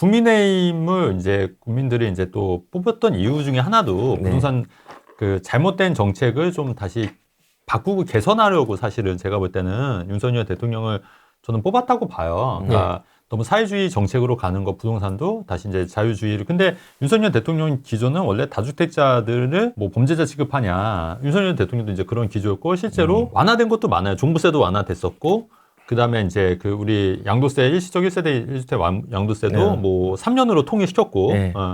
국민의힘을 이제 국민들이 이제 또 뽑았던 이유 중에 하나도 네. 부동산 그 잘못된 정책을 좀 다시 바꾸고 개선하려고 사실은 제가 볼 때는 윤석열 대통령을 저는 뽑았다고 봐요. 그러니까 너무 사회주의 정책으로 가는 거 부동산도 다시 이제 자유주의를. 근데 윤석열 대통령 기조는 원래 다주택자들을 뭐 범죄자 취급하냐. 윤석열 대통령도 이제 그런 기조였고 실제로 완화된 것도 많아요. 종부세도 완화됐었고 그다음에 이제 그 우리 양도세 일시적 1세대 1주택 양도세도 뭐 3년으로 통일시켰고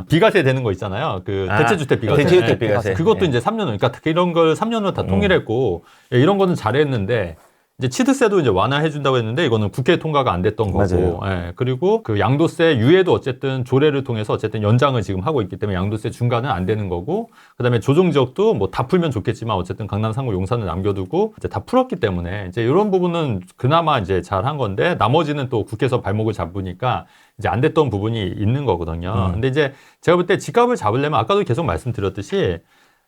비과세 되는 거 있잖아요. 그 대체주택 비과세. 대체주택 비과세. 그것도 이제 3년으로 그러니까 이런 걸 3년으로 다 통일했고 이런 거는 잘했는데 이제 취득세도 이제 완화해 준다고 했는데 이거는 국회 통과가 안 됐던 거고. 예. 그리고 그 양도세 유예도 어쨌든 조례를 통해서 어쨌든 연장을 지금 하고 있기 때문에 양도세 중과는 안 되는 거고. 그다음에 조정 지역도 뭐 다 풀면 좋겠지만 어쨌든 강남, 상고, 용산을 남겨두고 이제 다 풀었기 때문에 이제 이런 부분은 그나마 이제 잘한 건데 나머지는 또 국회에서 발목을 잡으니까 이제 안 됐던 부분이 있는 거거든요. 근데 이제 제가 볼 때 집값을 잡으려면 아까도 계속 말씀드렸듯이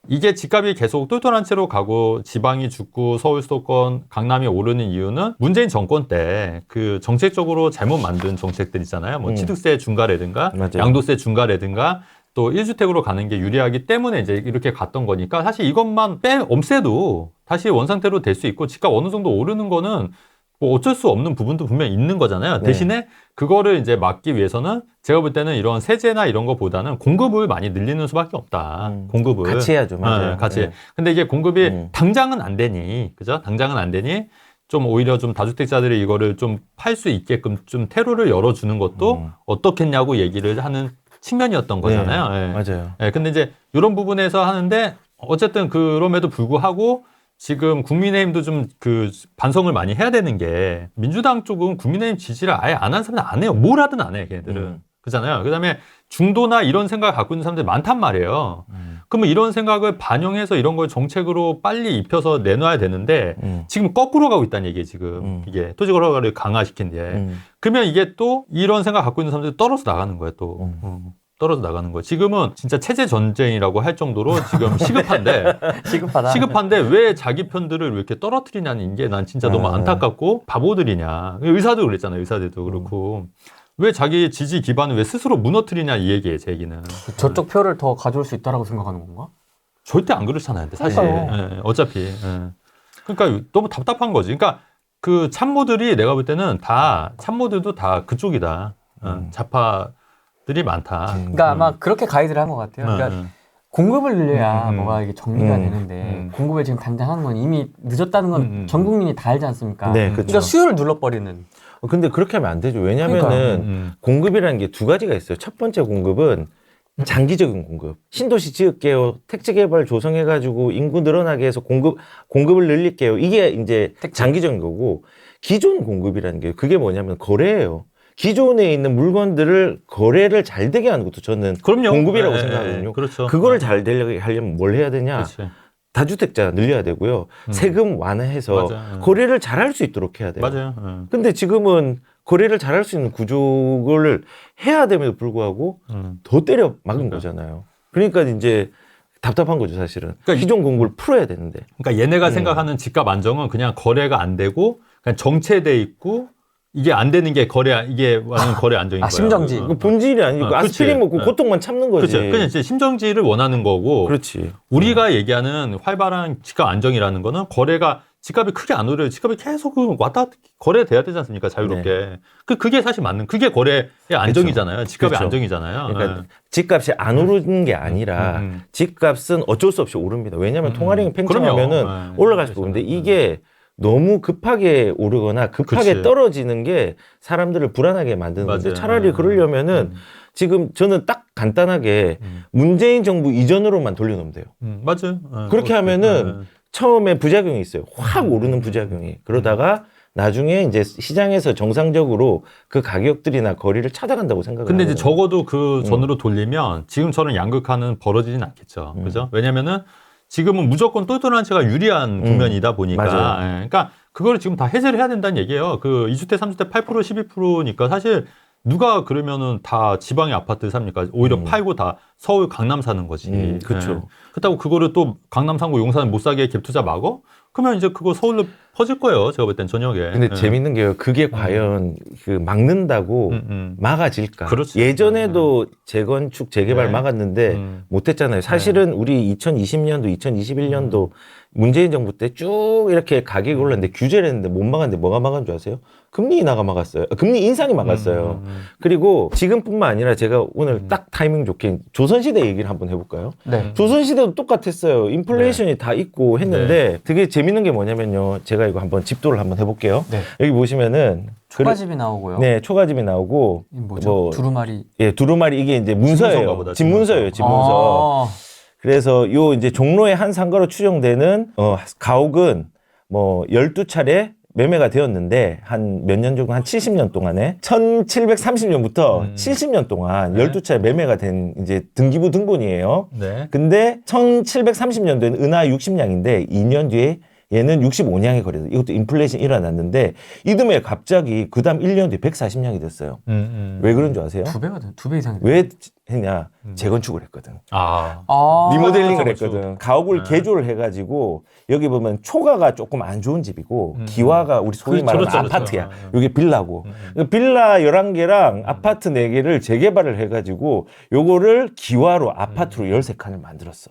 이게 집값이 계속 똘똘한 채로 가고 지방이 죽고 서울 수도권 강남이 오르는 이유는 문재인 정권 때 그 정책적으로 잘못 만든 정책들 있잖아요. 뭐 취득세 중과라든가 양도세 중과라든가 또 1주택으로 가는 게 유리하기 때문에 이제 이렇게 갔던 거니까 사실 이것만 없애도 다시 원상태로 될 수 있고 집값 어느 정도 오르는 거는 뭐 어쩔 수 없는 부분도 분명히 있는 거잖아요. 대신에 그거를 이제 막기 위해서는 제가 볼 때는 이런 세제나 이런 거보다는 공급을 많이 늘리는 수밖에 없다. 공급을. 같이 해야죠. 맞아요. 같이. 근데 이게 공급이 당장은 안 되니, 그죠? 당장은 안 되니 좀 오히려 좀 다주택자들이 이거를 좀 팔 수 있게끔 좀 퇴로를 열어주는 것도 어떻겠냐고 얘기를 하는 측면이었던 거잖아요. 맞아요. 근데 이제 이런 부분에서 하는데 어쨌든 그럼에도 불구하고 지금 국민의힘도 좀 그 반성을 많이 해야 되는 게 민주당 쪽은 국민의힘 지지를 아예 안 한 사람들 안 해요. 뭘 하든 안 해, 걔네들은. 그렇잖아요. 그다음에 중도나 이런 생각을 갖고 있는 사람들이 많단 말이에요. 그러면 이런 생각을 반영해서 이런 걸 정책으로 빨리 입혀서 내놔야 되는데 지금 거꾸로 가고 있다는 얘기예요. 지금 이게 토지걸 허가를 강화시킨 뒤에. 그러면 이게 또 이런 생각 갖고 있는 사람들이 떨어져 나가는 거예요. 또. 떨어져 나가는 거예요. 지금은 진짜 체제 전쟁이라고 할 정도로 지금 시급한데 시급한데 왜 자기 편들을 왜 이렇게 떨어뜨리냐는 게 난 진짜 너무 안타깝고 바보들이냐. 의사도 그랬잖아요. 의사들도 그렇고 왜 자기 지지 기반을 왜 스스로 무너뜨리냐 이 얘기예요. 제 얘기는. 저쪽 표를 더 가져올 수 있다라고 생각하는 건가? 절대 안 그렇잖아요. 근데 사실 어차피 그러니까 너무 답답한 거지. 그러니까 그 참모들이 내가 볼 때는 다 참모들도 다 그쪽이다. 좌파들이 많다. 그러니까 아마 그렇게 가이드를 한 것 같아요. 그러니까 공급을 늘려야 뭐가 이게 정리가 되는데 공급을 지금 당장 하는 건 이미 늦었다는 건 전 국민이 다 알지 않습니까? 네, 그렇죠. 그러니까 수요를 눌러버리는. 근데 그렇게 하면 안 되죠. 왜냐면은 공급이라는 게 두 가지가 있어요. 첫 번째 공급은 장기적인 공급. 신도시 지을게요. 택지 개발 조성해가지고 인구 늘어나게 해서 공급을 늘릴게요. 이게 이제 장기적인 거고, 기존 공급이라는 게 그게 뭐냐면 거래예요. 기존에 있는 물건들을 거래를 잘 되게 하는 것도 저는 공급이라고 생각하거든요. 그렇죠. 그거를 잘 되게 하려면 뭘 해야 되냐? 그렇지. 다주택자 늘려야 되고요. 세금 완화해서 거래를 잘할 수 있도록 해야 돼요. 맞아요. 근데 지금은 거래를 잘할 수 있는 구조를 해야 됨에도 불구하고 더 때려 막은 거잖아요. 그러니까 이제 답답한 거죠, 사실은. 그러니까 기존 공급을 풀어야 되는데. 그러니까 얘네가 생각하는 집값 안정은 그냥 거래가 안 되고 그냥 정체돼 있고 이게 안 되는 게 거래 안정인 거야. 심정지. 본질이 아니고 아스피린 먹고 고통만 참는 거지. 그렇죠. 그냥 이제 심정지를 원하는 거고. 그렇지. 우리가 얘기하는 활발한 집값 안정이라는 거는 거래가 집값이 크게 안 오르요. 집값이 계속 왔다 거래돼야 되지 않습니까? 자유롭게. 네. 그게 사실 맞는 그게 거래의 안정이잖아요. 그렇죠. 집값의 그렇죠. 안정이잖아요. 그러니까 집값이 안 오르는 게 아니라 집값은 어쩔 수 없이 오릅니다. 왜냐하면 통화량이 팽창하면은 올라갈 수가 있는데 이게 너무 급하게 오르거나 급하게 떨어지는 게 사람들을 불안하게 만드는 건데 차라리 그러려면은 지금 저는 딱 간단하게 문재인 정부 이전으로만 돌려놓으면 돼요. 맞아요. 그렇게 하면은 처음에 부작용이 있어요. 확 오르는 부작용이. 그러다가 나중에 이제 시장에서 정상적으로 그 가격들이나 거리를 찾아간다고 생각을 근데 하거든요. 이제 적어도 그 전으로 돌리면 지금처럼 양극화는 벌어지진 않겠죠. 그죠? 왜냐면은 지금은 무조건 똘똘한 채가 유리한 국면이다 보니까. 그러니까 그거를 지금 다 해제를 해야 된다는 얘기예요. 그 2주택, 3주택 8%, 12%니까 사실 누가 그러면은 다 지방의 아파트 삽니까? 오히려 팔고 다 서울 강남 사는 거지. 그렇죠. 그렇다고 그거를 또 강남 상고 용산 못 사게 갭 투자 막어? 그러면 이제 그거 서울로 퍼질 거예요. 제가 볼 땐 저녁에. 근데 재밌는 게요. 그게 과연 그 막는다고 막아질까? 그렇죠. 예전에도 재건축, 재개발 네. 막았는데 못했잖아요. 사실은 우리 2020년도, 2021년도 문재인 정부 때 쭉 이렇게 가격이 올랐는데 규제를 했는데 못 막았는데 뭐가 막은 줄 아세요? 금리 인하가 막았어요. 금리 인상이 막았어요. 그리고 지금뿐만 아니라 제가 오늘 딱 타이밍 좋게 조선시대 얘기를 한번 해볼까요? 네. 조선시대도 똑같았어요. 인플레이션이 다 있고 했는데 되게 재밌는 게 뭐냐면요. 제가 이거 한번 집도를 한번 해볼게요. 네. 여기 보시면은 초가집이 나오고요. 네, 초가집이 나오고 이 뭐죠? 뭐, 두루마리. 예, 두루마리 이게 이제 집문서인가 문서예요. 보다, 집문서예요, 집문서. 그래서 요 이제 종로의 한 상가로 추정되는 가옥은 뭐 12차례 매매가 되었는데 한 몇 년 정도 한 70년 동안에 1730년부터 70년 동안 네. 12차례 매매가 된 이제 등기부 등본이에요. 네. 근데 1730년도에는 은하 60냥인데 2년 뒤에 얘는 65냥이 거래돼. 이것도 인플레이션이 일어났는데 이듬해 갑자기 그 다음 1년 뒤에 140냥이 됐어요. 왜 그런 줄 아세요? 두 배 이상이. 왜 했냐? 재건축을 했거든. 아. 리모델링을 그렇죠. 했거든. 가옥을 개조를 해가지고 여기 보면 초가가 조금 안 좋은 집이고 기와가 우리 소위 말하는 그렇죠, 그렇죠. 아파트야. 여기 빌라고. 빌라 11개랑 아파트 4개를 재개발을 해가지고 요거를 기와로 아파트로 13칸을 만들었어.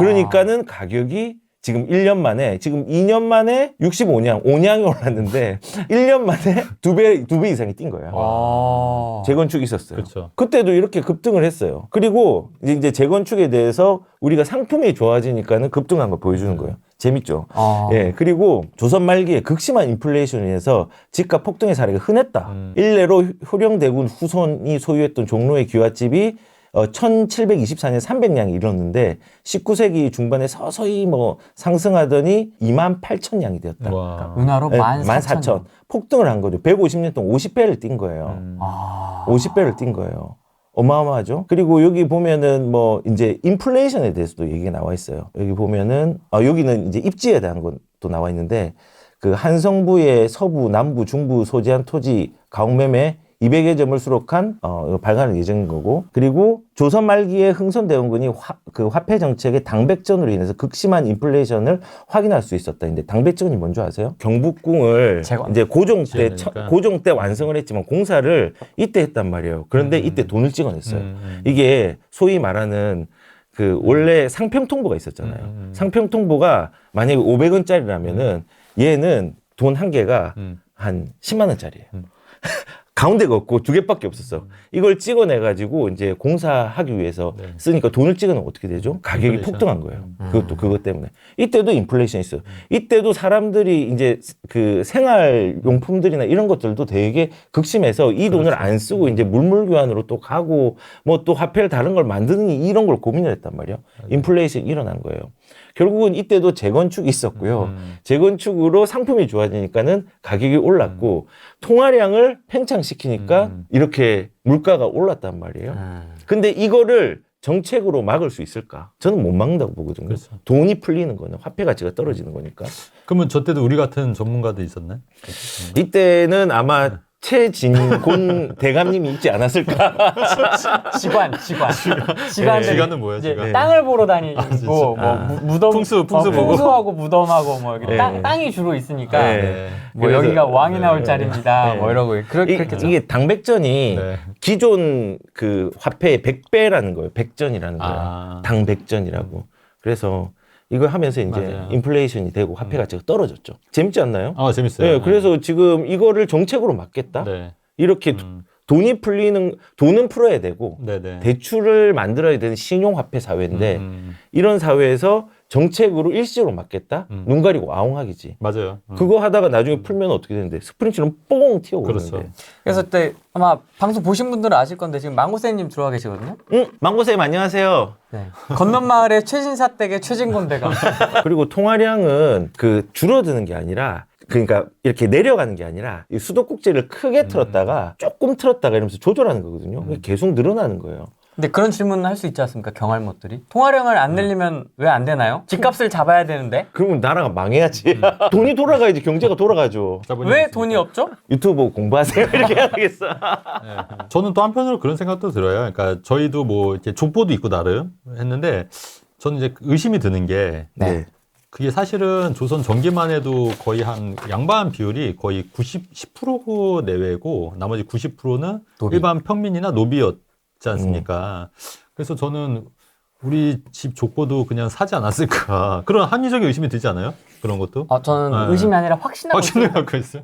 그러니까는 가격이 지금 1년 만에, 지금 2년 만에 65냥, 5냥이 올랐는데 1년 만에 두 배 이상이 뛴 거예요. 재건축이 있었어요. 그렇죠. 그때도 이렇게 급등을 했어요. 그리고 이제 재건축에 대해서 우리가 상품이 좋아지니까는 급등한 걸 보여주는 거예요. 재밌죠? 예. 그리고 조선 말기에 극심한 인플레이션에 의해서 집값 폭등의 사례가 흔했다. 일례로 효령대군 후손이 소유했던 종로의 귀갓집이 1724년 300냥이 이뤘는데 19세기 중반에 서서히 뭐 상승하더니 28,000냥이 되었다. 와. 은하로 네, 14,000. 14,000. 폭등을 한 거죠. 150년 동안 50배를 뛴 거예요. 50배를 뛴 거예요. 어마어마하죠. 그리고 여기 보면은 뭐 이제 인플레이션에 대해서도 얘기가 나와 있어요. 여기 보면은 여기는 이제 입지에 대한 것도 나와 있는데 그 한성부의 서부, 남부, 중부 소재한 토지 가옥 매매 200여 점을 수록한 발간을 예정인 거고, 그리고 조선 말기에 흥선대원군이 그 화폐 정책의 당백전으로 인해서 극심한 인플레이션을 확인할 수 있었다. 근데 당백전이 뭔지 아세요? 경복궁을 이제 고종 때 완성을 했지만 공사를 이때 했단 말이에요. 그런데 이때 돈을 찍어냈어요. 이게 소위 말하는 그 원래 상평통보가 있었잖아요. 상평통보가 만약에 500원짜리라면은 얘는 돈 한 개가 한 10만 원짜리예요. 가운데가 없고 두 개밖에 없었어. 이걸 찍어내가지고 이제 공사하기 위해서 쓰니까 돈을 찍어내면 어떻게 되죠? 가격이 인플레이션. 폭등한 거예요. 그것도 그것 때문에. 이때도 인플레이션이 있어요. 이때도 사람들이 이제 그 생활용품들이나 이런 것들도 되게 극심해서 이 돈을 안 쓰고 이제 물물교환으로 또 가고 뭐 또 화폐를 다른 걸 만드는 이런 걸 고민을 했단 말이에요. 인플레이션이 일어난 거예요. 결국은 이때도 재건축이 있었고요. 재건축으로 상품이 좋아지니까는 가격이 올랐고 통화량을 팽창시키니까 이렇게 물가가 올랐단 말이에요. 근데 이거를 정책으로 막을 수 있을까? 저는 못 막는다고 보거든요. 그렇죠. 돈이 풀리는 거는 화폐 가치가 떨어지는 거니까. 그러면 저 때도 우리 같은 전문가도 있었나요? 이때는 아마 최진곤 대감님이 있지 않았을까? 지관은 뭐예요, 이제 지관? 땅을 보러 다니고 뭐 무덤 풍수 보고. 풍수하고 무덤하고 뭐 이렇게 땅이 주로 있으니까 뭐 그래서- 여기가 왕이 나올 자리입니다. 뭐 이러고 그렇겠죠. 이게 당백전이 네. 기존 그 화폐의 100배라는 거예요. 백전이라는 거예요. 아. 당백전이라고. 그래서 이걸 하면서 이제 맞아요. 인플레이션이 되고 화폐 가치가 떨어졌죠. 재밌지 않나요? 재밌어요. 네, 그래서 지금 이거를 정책으로 막겠다. 네. 이렇게 돈이 풀리는 돈은 풀어야 되고 네네. 대출을 만들어야 되는 신용화폐 사회인데 이런 사회에서 정책으로 일시적으로 막겠다? 눈 가리고 아웅하기지. 맞아요. 그거 하다가 나중에 풀면 어떻게 되는데 스프링처럼 뽕 튀어오르는데. 그렇죠. 그래서 그때 아마 방송 보신 분들은 아실 건데 지금 망고쌤님 들어와 계시거든요. 망고쌤 안녕하세요. 네. 건넌마을의 최진사 댁의 최진곤 대감. 그리고 통화량은 그 줄어드는 게 아니라 그러니까 이렇게 내려가는 게 아니라 이 수도꼭지를 크게 틀었다가 조금 틀었다가 이러면서 조절하는 거거든요. 계속 늘어나는 거예요. 근데 그런 질문은 할 수 있지 않습니까? 경할못들이 통화량을 안 늘리면 왜 안 되나요? 집값을 잡아야 되는데 그러면 나라가 망해야지. 돈이 돌아가야지 경제가 돌아가죠. 왜 돈이 없죠? 유튜브 보고 공부하세요 이렇게 해야겠어. 저는 또 한편으로 그런 생각도 들어요. 그러니까 저희도 뭐 이렇게 족보도 있고 나름 했는데 저는 이제 의심이 드는 게 네. 그게 사실은 조선 전기만 해도 거의 한 양반 비율이 거의 10% 내외고 나머지 90%는 노비. 일반 평민이나 노비였지 않습니까? 그래서 저는 우리 집 족보도 그냥 사지 않았을까 그런 합리적인 의심이 들지 않아요? 그런 것도? 저는 네. 의심이 아니라 확신하고 있어요. 확신을 갖고 있어요.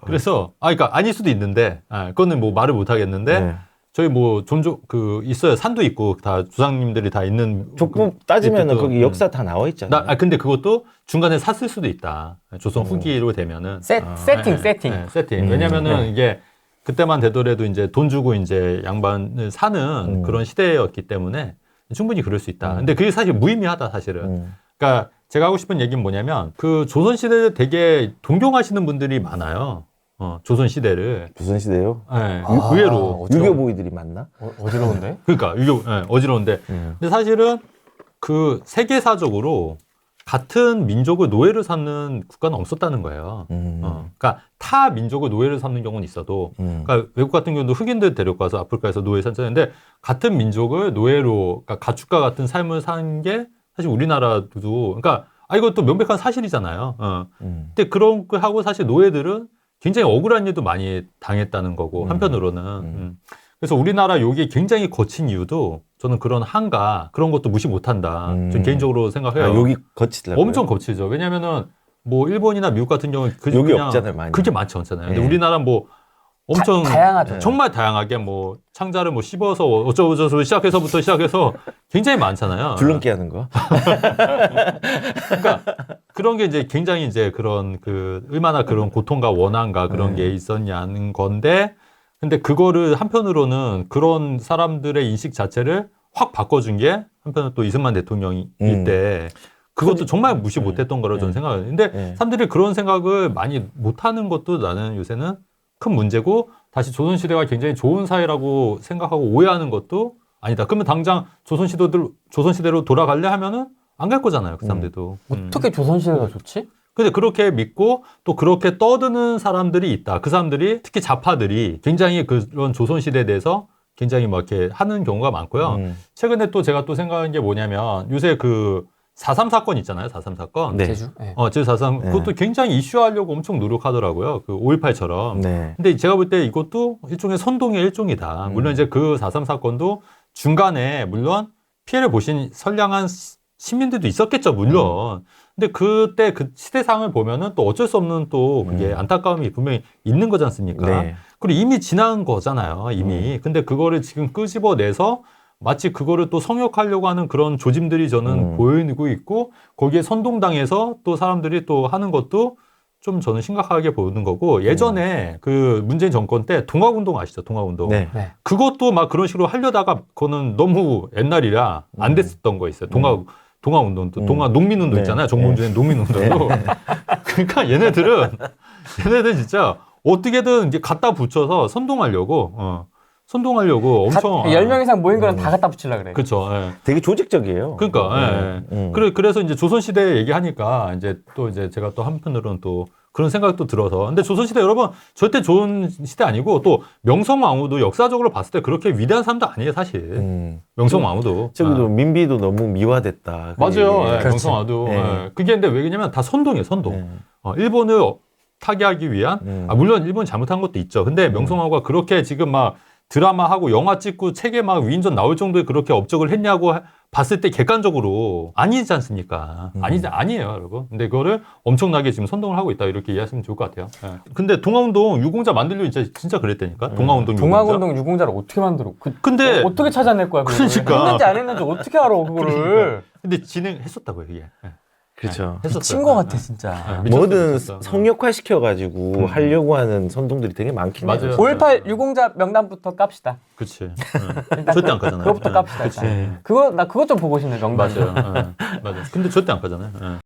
그래서 그러니까 아닐 수도 있는데 그거는 뭐 말을 못 하겠는데 네. 저희 뭐 종족 있어요. 산도 있고 다 조상님들이 다 있는 족보 따지면은 그- 거기 역사 다 나와 있잖아요. 근데 그것도 중간에 샀을 수도 있다. 조선 후기로 되면은 세팅. 세팅. 왜냐면은 이게 그때만 되더라도 이제 돈 주고 이제 양반을 사는 그런 시대였기 때문에 충분히 그럴 수 있다. 근데 그게 사실 무의미하다 사실은. 그러니까 제가 하고 싶은 얘기는 뭐냐면 그 조선 시대를 되게 동경하시는 분들이 많아요. 조선 시대를. 조선 시대요? 네, 의외로. 유교 보이들이 많나? 어지러운데? 그러니까 어지러운데. 근데 사실은 그 세계사적으로 같은 민족을 노예를 삼는 국가는 없었다는 거예요. 그러니까 타 민족을 노예를 삼는 경우는 있어도, 그러니까 외국 같은 경우도 흑인들 데려가서 아프리카에서 노예 산다는데 같은 민족을 노예로, 그러니까 가축과 같은 삶을 사는 게 사실 우리나라도, 그러니까 이것도 명백한 사실이잖아요. 근데 그런 거 하고 사실 노예들은 굉장히 억울한 일도 많이 당했다는 거고 한편으로는. 그래서 우리나라 욕이 굉장히 거친 이유도 저는 그런 한가 그런 것도 무시 못한다. 좀 개인적으로 생각해요. 욕이 거치더라고요. 엄청 거치죠. 왜냐면은 뭐 일본이나 미국 같은 경우는 욕이 그냥 없잖아요, 많이. 그렇게 많지 않잖아요. 근데 네. 우리나라는 뭐 엄청 다양하죠. 정말 다양하게 뭐 창자를 뭐 씹어서 어쩌고저쩌고 시작해서 굉장히 많잖아요. 줄넘기 하는 거. 그러니까 그런 게 이제 굉장히 이제 그런 얼마나 그런 고통과 원한과 그런 게 있었냐는 건데, 근데 그거를 한편으로는 그런 사람들의 인식 자체를 확 바꿔준 게 한편으로 또 이승만 대통령일 때 그것도 정말 무시 못했던 거라고 저는 생각해요. 근데 사람들이 그런 생각을 많이 못하는 것도 나는 요새는 큰 문제고, 다시 조선시대가 굉장히 좋은 사회라고 생각하고 오해하는 것도 아니다. 그러면 당장 조선시대로 돌아갈래 하면은 안 갈 거잖아요. 그 사람들도. 어떻게 조선시대가 좋지? 근데 그렇게 믿고 또 그렇게 떠드는 사람들이 있다. 그 사람들이 특히 좌파들이 굉장히 그런 조선시대에 대해서 굉장히 막 이렇게 하는 경우가 많고요. 최근에 또 제가 또 생각한 게 뭐냐면 요새 4.3 사건 있잖아요. 4.3 사건. 네. 제주? 네. 제주 4.3 네. 그것도 굉장히 이슈하려고 엄청 노력하더라고요. 5.18처럼. 네. 근데 제가 볼 때 이것도 일종의 선동의 일종이다. 물론 이제 4.3 사건도 중간에 물론 피해를 보신 선량한 시민들도 있었겠죠, 물론. 근데 그때 그 시대상을 보면은 또 어쩔 수 없는 또 그게 안타까움이 분명히 있는 거지 않습니까? 네. 그리고 이미 지난 거잖아요, 이미. 근데 그거를 지금 끄집어내서 마치 그거를 또 성역하려고 하는 그런 조짐들이 저는 보이고 있고, 거기에 선동당해서 또 사람들이 또 하는 것도 좀 저는 심각하게 보는 거고, 예전에 그 문재인 정권 때 동학운동 아시죠? 동학운동. 네. 네. 그것도 막 그런 식으로 하려다가 그거는 너무 옛날이라 안 됐었던 거 있어요. 동학운동도, 농민운동 네. 있잖아요. 정몽준의 농민운동도. 그러니까 얘네들 진짜 어떻게든 이제 갖다 붙여서 선동하려고 엄청. 10명 이상 모인 거는 다 갖다 붙이려고 그래. 그렇죠. 예. 되게 조직적이에요. 그러니까 그래서 이제 조선시대 얘기하니까 이제 제가 또 한편으로는 또 그런 생각도 들어서, 근데 조선시대 여러분 절대 좋은 시대 아니고, 또 명성황후도 역사적으로 봤을 때 그렇게 위대한 사람도 아니에요 사실. 명성황후도 저기도 민비도 너무 미화됐다. 맞아요. 예, 그렇죠. 명성황후도. 네. 예. 그게 근데 왜냐면 다 선동이에요, 선동. 일본을 타개하기 위한. 물론 일본 잘못한 것도 있죠. 근데 명성황후가 그렇게 지금 막 드라마하고 영화 찍고 책에 막 위인전 나올 정도에 그렇게 업적을 했냐고 봤을 때 객관적으로 아니지 않습니까? 아니에요, 여러분. 근데 그거를 엄청나게 지금 선동을 하고 있다, 이렇게 이해하시면 좋을 것 같아요. 예. 근데 동학운동 유공자 만들려고 진짜 그랬다니까. 동학운동 유공자. 동학운동 유공자를 어떻게 만들어? 근데 어떻게 찾아낼 거야? 그거를? 그러니까. 했는지 안 했는지 어떻게 알아 그거를? 근데 진행했었다고요, 이게. 예. 그렇죠. 했었어요. 미친 거 같아 진짜. 뭐든 미쳤어. 성역화 시켜가지고 하려고 하는 선동들이 되게 많긴 맞아요. 해요. 5.18 유공자 명단부터 깝시다. 그치. 절대 안 가잖아요. 그거부터 깝시다. 그치. 일단. 나 그것 좀 보고 싶네 명단. 맞아요. 맞아요. 근데 절대 안 가잖아요.